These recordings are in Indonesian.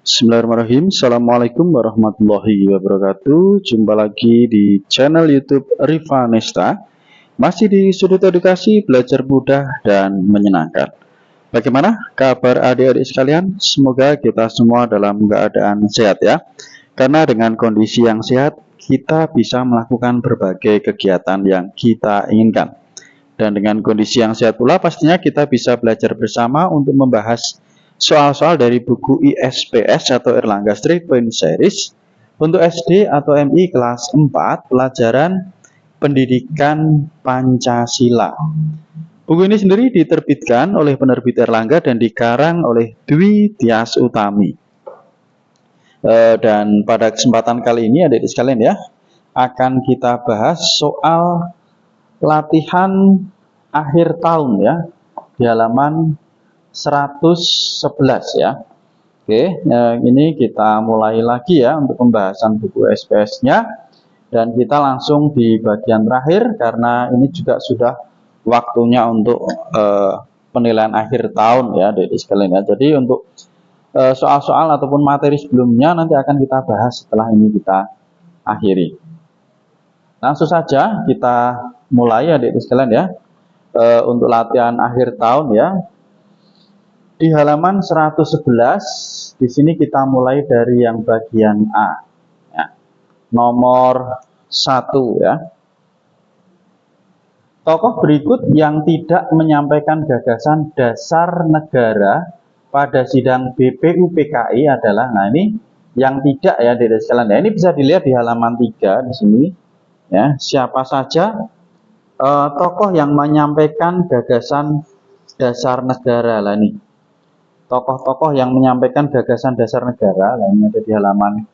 Bismillahirrahmanirrahim. Assalamualaikum warahmatullahi wabarakatuh. Jumpa lagi di channel YouTube Rifa Nesta. Masih di sudut edukasi, belajar mudah dan menyenangkan. Bagaimana kabar adik-adik sekalian? Semoga kita semua dalam keadaan sehat ya. Karena dengan kondisi yang sehat, kita bisa melakukan berbagai kegiatan yang kita inginkan. Dan dengan kondisi yang sehat pula, pastinya kita bisa belajar bersama untuk membahas soal-soal dari buku ISPS atau Erlangga Street Point Series untuk SD atau MI kelas 4 pelajaran pendidikan Pancasila. Buku ini sendiri diterbitkan oleh penerbit Erlangga dan dikarang oleh Dwi Tias Utami. Dan pada kesempatan kali ini adik-adik sekalian ya, akan kita bahas soal latihan akhir tahun ya, di halaman 111 ya. Oke, ini kita mulai lagi ya untuk pembahasan buku SPS-nya, dan kita langsung di bagian terakhir karena ini juga sudah waktunya untuk penilaian akhir tahun ya adik-adik sekalian ya. Jadi untuk soal-soal ataupun materi sebelumnya nanti akan kita bahas setelah ini kita akhiri. Langsung saja kita mulai adik-adik sekalian ya, untuk latihan akhir tahun ya. Di halaman 111, di sini kita mulai dari yang bagian A ya. Nomor 1 ya. Tokoh berikut yang tidak menyampaikan gagasan dasar negara pada sidang BPUPKI adalah, nah ini yang tidak ya adik-adik sekalian ya. Ini bisa dilihat di halaman 3 di sini. Ya, siapa saja tokoh yang menyampaikan gagasan dasar negara lah ini. Tokoh-tokoh yang menyampaikan gagasan dasar negara, lah ini ada di halaman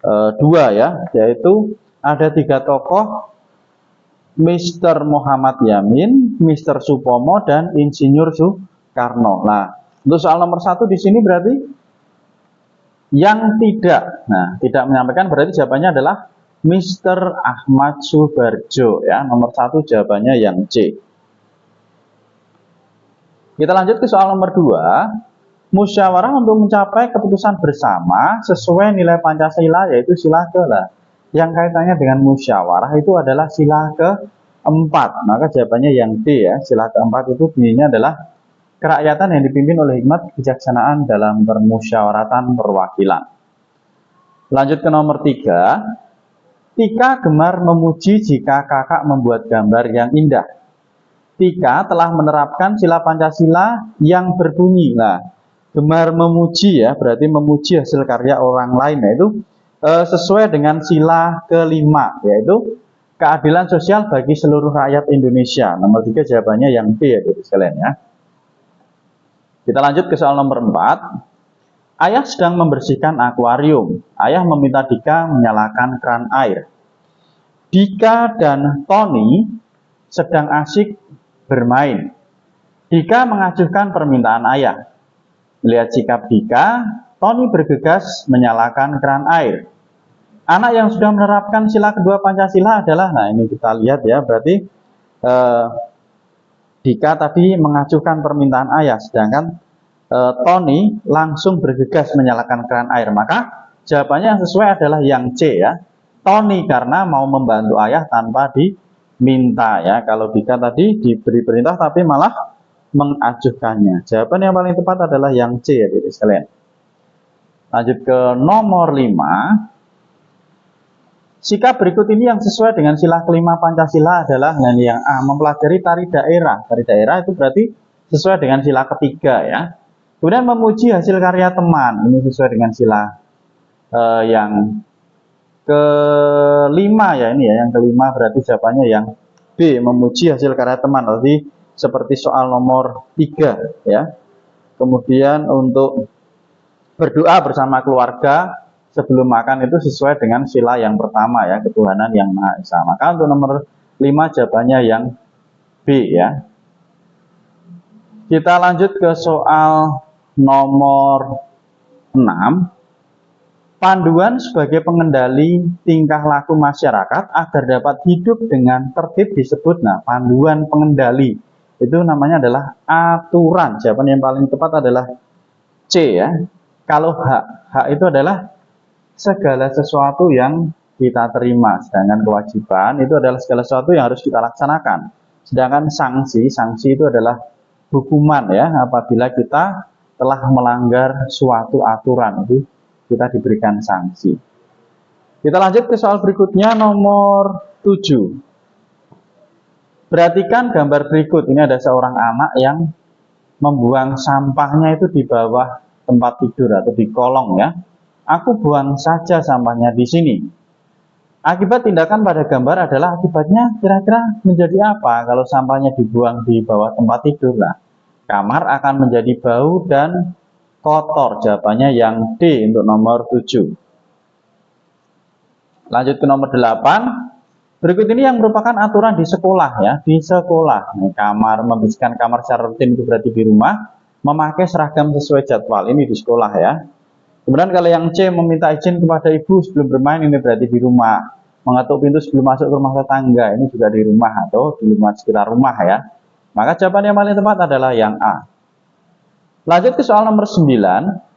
2 ya, yaitu ada 3 tokoh, Mr. Muhammad Yamin, Mr. Supomo, dan Insinyur Soekarno. Nah, untuk soal nomor 1 di sini berarti yang tidak. Nah, tidak menyampaikan berarti jawabannya adalah Mr. Ahmad Subarjo ya. Nomor 1 jawabannya yang C. Kita lanjut ke soal nomor 2. Musyawarah untuk mencapai keputusan bersama sesuai nilai Pancasila, yaitu sila ke-lah. Yang kaitannya dengan musyawarah itu adalah sila ke-4. Maka jawabannya yang D ya. Sila ke-4 itu bunyinya adalah kerakyatan yang dipimpin oleh hikmat kebijaksanaan dalam permusyawaratan perwakilan. Lanjut ke nomor 3. Tika gemar memuji jika kakak membuat gambar yang indah. Tika telah menerapkan sila Pancasila yang berbunyi. Nah, gemar memuji ya, berarti memuji hasil karya orang lain, yaitu sesuai dengan sila ke-5, yaitu keadilan sosial bagi seluruh rakyat Indonesia. Nomor 3 jawabannya yang B ya sekalian ya. Kita lanjut ke soal nomor 4. Ayah sedang membersihkan akuarium. Ayah meminta Dika menyalakan keran air. Dika dan Tony sedang asyik bermain. Dika mengajukan permintaan ayah. Melihat sikap Dika, Tony bergegas menyalakan keran air. Anak yang sudah menerapkan sila kedua Pancasila adalah, nah ini kita lihat ya, berarti Dika tadi mengajukan permintaan ayah, sedangkan Tony langsung bergegas menyalakan keran air. Maka jawabannya yang sesuai adalah yang C ya. Tony karena mau membantu ayah tanpa diminta ya. Kalau Dika tadi diberi perintah tapi malah mengajukannya. Jawaban yang paling tepat adalah yang C ya adik-adik sekalian. Lanjut ke nomor 5. Sikap berikut ini yang sesuai dengan sila ke-5 Pancasila adalah, nah yang A, mempelajari tari daerah. Tari daerah itu berarti sesuai dengan sila ke-3 ya. Kemudian memuji hasil karya teman. Ini sesuai dengan sila yang ke-5 ya ini ya. Yang ke-5 berarti jawabannya yang B, memuji hasil karya teman. Berarti seperti soal nomor 3 ya. Kemudian untuk berdoa bersama keluarga sebelum makan itu sesuai dengan sila yang pertama ya, ketuhanan yang Maha Esa. Maka untuk nomor 5 jawabannya yang B ya. Kita lanjut ke soal nomor 6. Panduan sebagai pengendali tingkah laku masyarakat agar dapat hidup dengan tertib disebut, nah panduan pengendali itu namanya adalah aturan. Jawaban yang paling tepat adalah C ya. Kalau hak itu adalah segala sesuatu yang kita terima, sedangkan kewajiban itu adalah segala sesuatu yang harus kita laksanakan. Sedangkan sanksi itu adalah hukuman ya, apabila kita telah melanggar suatu aturan itu kita diberikan sanksi. Kita lanjut ke soal berikutnya, nomor 7. Perhatikan gambar berikut. Ini ada seorang anak yang membuang sampahnya itu di bawah tempat tidur atau di kolong ya. Aku buang saja sampahnya di sini. Akibat tindakan pada gambar adalah akibatnya kira-kira menjadi apa kalau sampahnya dibuang di bawah tempat tidur? Nah, kamar akan menjadi bau dan kotor. Jawabannya yang D untuk nomor 7. Lanjut ke nomor 8. Berikut ini yang merupakan aturan di sekolah ya, di sekolah. Nih, kamar, membersihkan kamar secara rutin itu berarti di rumah, memakai seragam sesuai jadwal ini di sekolah ya. Kemudian kalau yang C, meminta izin kepada ibu sebelum bermain, ini berarti di rumah. Mengetuk pintu sebelum masuk ke rumah tetangga, ini juga di rumah atau di rumah sekitar rumah ya. Maka jawaban yang paling tepat adalah yang A. Lanjut ke soal nomor 9.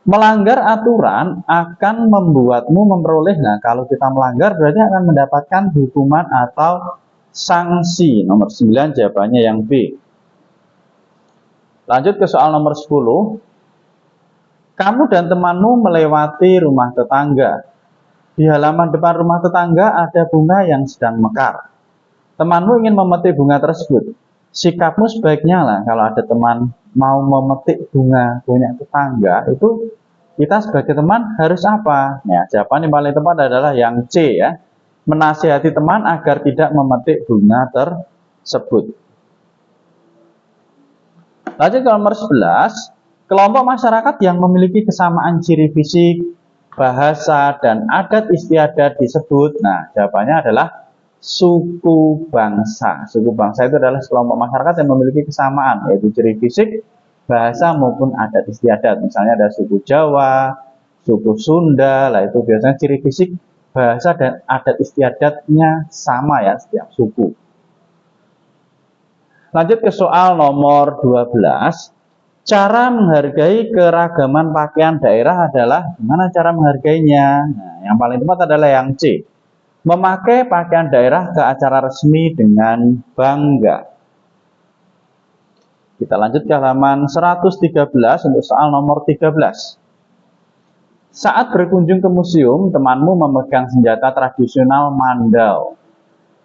Melanggar aturan akan membuatmu memperoleh, nah kalau kita melanggar berarti akan mendapatkan hukuman atau sanksi. Nomor 9 jawabannya yang B. Lanjut ke soal nomor 10. Kamu dan temanmu melewati rumah tetangga. Di halaman depan rumah tetangga ada bunga yang sedang mekar. Temanmu ingin memetik bunga tersebut. Sikapmu sebaiknya lah kalau ada teman mau memetik bunga punya tetangga, itu kita sebagai teman harus apa? Ya, jawaban yang paling tepat adalah yang C ya. Menasihati teman agar tidak memetik bunga tersebut. Lanjut ke nomor 11. Kelompok masyarakat yang memiliki kesamaan ciri fisik, bahasa, dan adat istiadat disebut. Nah, jawabannya adalah suku bangsa. Suku bangsa itu adalah kelompok masyarakat yang memiliki kesamaan, yaitu ciri fisik, bahasa maupun adat istiadat. Misalnya ada suku Jawa, suku Sunda, lah itu biasanya ciri fisik, bahasa, dan adat istiadatnya sama ya setiap suku. Lanjut ke soal nomor 12. Cara menghargai keragaman pakaian daerah adalah gimana cara menghargainya? Nah, yang paling tepat adalah yang C. Memakai pakaian daerah ke acara resmi dengan bangga. Kita lanjut ke halaman 113 untuk soal nomor 13. Saat berkunjung ke museum, temanmu memegang senjata tradisional Mandau.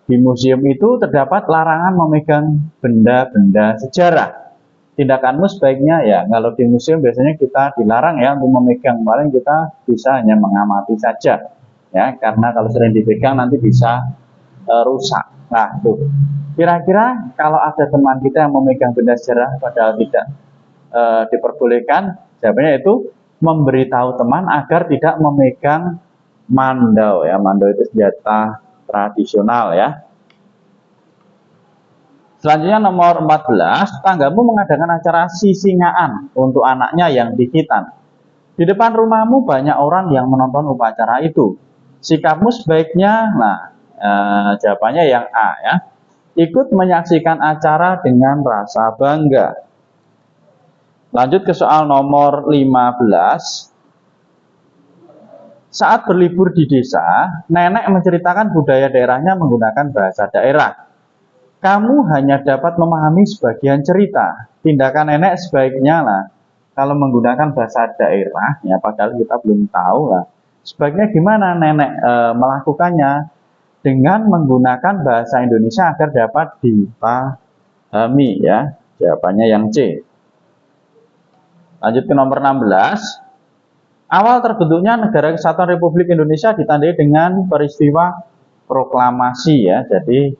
Di museum itu terdapat larangan memegang benda-benda sejarah. Tindakanmu sebaiknya ya, kalau di museum biasanya kita dilarang ya untuk memegang, paling kita bisa hanya mengamati saja. Ya, karena kalau sering dipegang nanti bisa rusak. Nah, tuh. Kira-kira kalau ada teman kita yang memegang benda sejarah padahal tidak diperbolehkan, jawabannya itu memberitahu teman agar tidak memegang mandau ya. Mandau itu senjata tradisional ya. Selanjutnya nomor 14, tanggamu mengadakan acara sisingaan untuk anaknya yang dihitan. Di depan rumahmu banyak orang yang menonton upacara itu. Sikapmu sebaiknya, jawabannya yang A ya. Ikut menyaksikan acara dengan rasa bangga. Lanjut ke soal nomor 15. Saat berlibur di desa, nenek menceritakan budaya daerahnya menggunakan bahasa daerah. Kamu hanya dapat memahami sebagian cerita. Tindakan nenek sebaiknya lah, kalau menggunakan bahasa daerah, ya padahal kita belum tahu lah. Sebaiknya gimana nenek melakukannya? Dengan menggunakan bahasa Indonesia agar dapat dipahami ya. Jawabannya yang C. Lanjut ke nomor 16. Awal terbentuknya Negara Kesatuan Republik Indonesia ditandai dengan peristiwa proklamasi ya. Jadi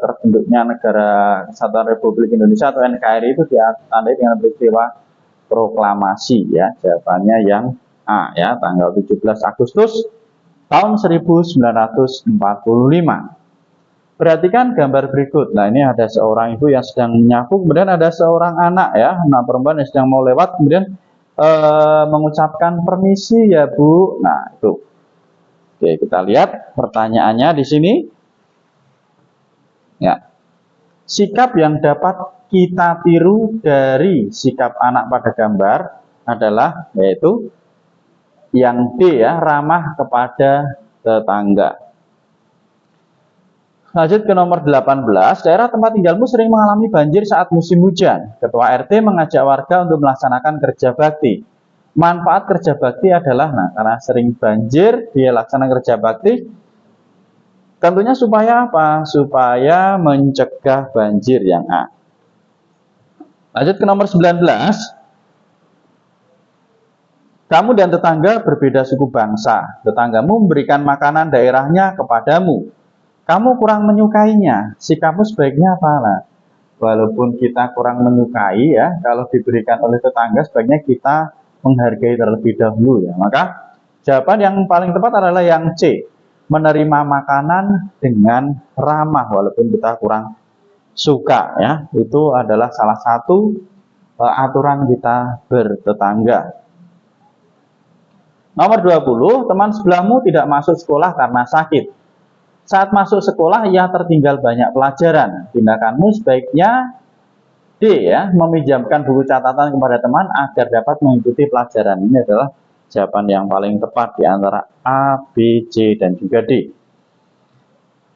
terbentuknya Negara Kesatuan Republik Indonesia atau NKRI itu ditandai dengan peristiwa proklamasi ya. Jawabannya yang A ya, tanggal 17 Agustus tahun 1945. Perhatikan gambar berikut. Nah, ini ada seorang ibu yang sedang menyapu, kemudian ada seorang anak ya, anak perempuan yang sedang mau lewat, kemudian mengucapkan permisi ya Bu. Nah, itu. Oke, kita lihat pertanyaannya di sini. Ya. Sikap yang dapat kita tiru dari sikap anak pada gambar adalah yaitu yang D ya, ramah kepada tetangga. Lanjut ke nomor 18, daerah tempat tinggalmu sering mengalami banjir saat musim hujan. Ketua RT mengajak warga untuk melaksanakan kerja bakti. Manfaat kerja bakti adalah, karena sering banjir, dia laksanakan kerja bakti. Tentunya supaya apa? Supaya mencegah banjir yang A. Lanjut ke nomor 19. Kamu dan tetangga berbeda suku bangsa. Tetanggamu memberikan makanan daerahnya kepadamu. Kamu kurang menyukainya, sikapmu sebaiknya apa? Walaupun kita kurang menyukai ya, kalau diberikan oleh tetangga sebaiknya kita menghargai terlebih dahulu ya. Maka jawaban yang paling tepat adalah yang C, menerima makanan dengan ramah walaupun kita kurang suka ya. Itu adalah salah satu aturan kita bertetangga. Nomor 20, teman sebelahmu tidak masuk sekolah karena sakit. Saat masuk sekolah, ia tertinggal banyak pelajaran. Tindakanmu sebaiknya D ya, meminjamkan buku catatan kepada teman agar dapat mengikuti pelajaran. Ini adalah jawaban yang paling tepat di antara A, B, C, dan juga D.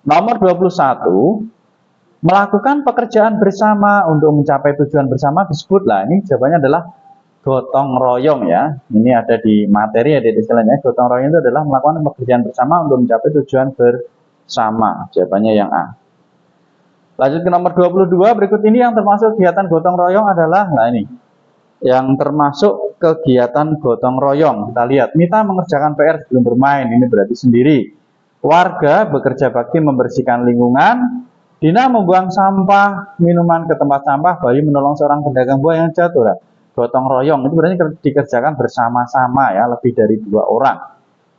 Nomor 21, melakukan pekerjaan bersama untuk mencapai tujuan bersama disebutlah. Ini jawabannya adalah gotong royong ya. Ini ada di materi ya, di istilahnya. Gotong royong itu adalah melakukan pekerjaan bersama untuk mencapai tujuan bersama. Jawabannya yang A. Lanjut ke nomor 22, berikut ini yang termasuk kegiatan gotong royong adalah, ini yang termasuk kegiatan gotong royong. Kita lihat, Mita mengerjakan PR sebelum bermain, ini berarti sendiri. Warga bekerja bakti membersihkan lingkungan. Dina membuang sampah minuman ke tempat sampah. Bayu menolong seorang pedagang buah yang jatuh. Gotong royong itu berarti dikerjakan bersama-sama ya, lebih dari 2 orang.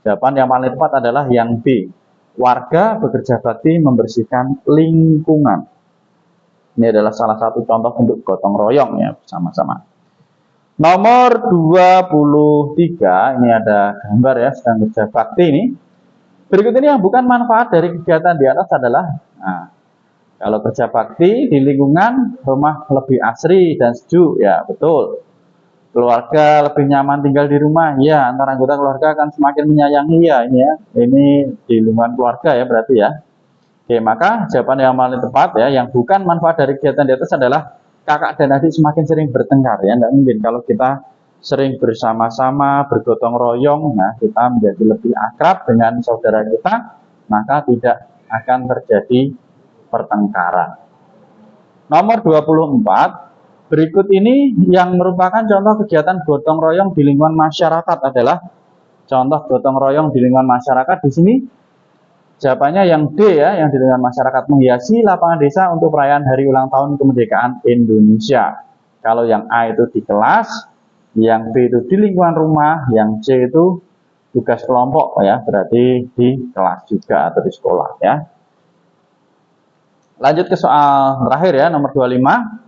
Jawaban yang paling tepat adalah yang B. Warga bekerja bakti membersihkan lingkungan. Ini adalah salah satu contoh bentuk gotong royong ya, bersama-sama. Nomor 23, ini ada gambar ya, sedang kerja bakti ini. Berikut ini yang bukan manfaat dari kegiatan di atas adalah, kalau kerja bakti di lingkungan, rumah lebih asri dan sejuk, ya betul. Keluarga lebih nyaman tinggal di rumah, ya, antara anggota keluarga akan semakin menyayangi, ya, ini di lingkungan keluarga ya berarti ya. Oke, maka jawaban yang paling tepat ya, yang bukan manfaat dari kegiatan di atas adalah kakak dan adik semakin sering bertengkar ya. Tidak mungkin kalau kita sering bersama-sama bergotong royong, kita menjadi lebih akrab dengan saudara kita, maka tidak akan terjadi pertengkaran. Nomor 24. Berikut ini yang merupakan contoh kegiatan gotong royong di lingkungan masyarakat adalah contoh gotong royong di lingkungan masyarakat. Di sini jawabannya yang D ya, yang di lingkungan masyarakat, menghiasi lapangan desa untuk perayaan hari ulang tahun kemerdekaan Indonesia. Kalau yang A itu di kelas, yang B itu di lingkungan rumah, yang C itu tugas kelompok ya, berarti di kelas juga atau di sekolah ya. Lanjut ke soal terakhir ya, nomor 25.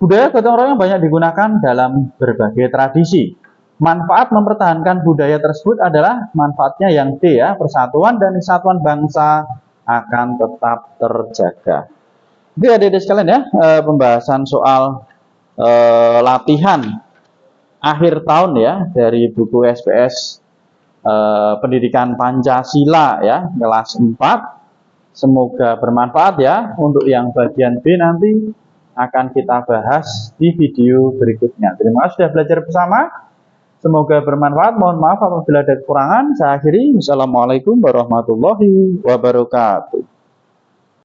Budaya gotong royong banyak digunakan dalam berbagai tradisi. Manfaat mempertahankan budaya tersebut adalah manfaatnya yang D ya, persatuan dan kesatuan bangsa akan tetap terjaga. Jadi adik-adik sekalian ya, pembahasan soal latihan akhir tahun ya dari buku SPS Pendidikan Pancasila ya, kelas 4. Semoga bermanfaat ya. Untuk yang bagian B nanti akan kita bahas di video berikutnya. Terima kasih sudah belajar bersama. Semoga bermanfaat. Mohon maaf apabila ada kekurangan. Saya akhiri. Wassalamualaikum warahmatullahi wabarakatuh.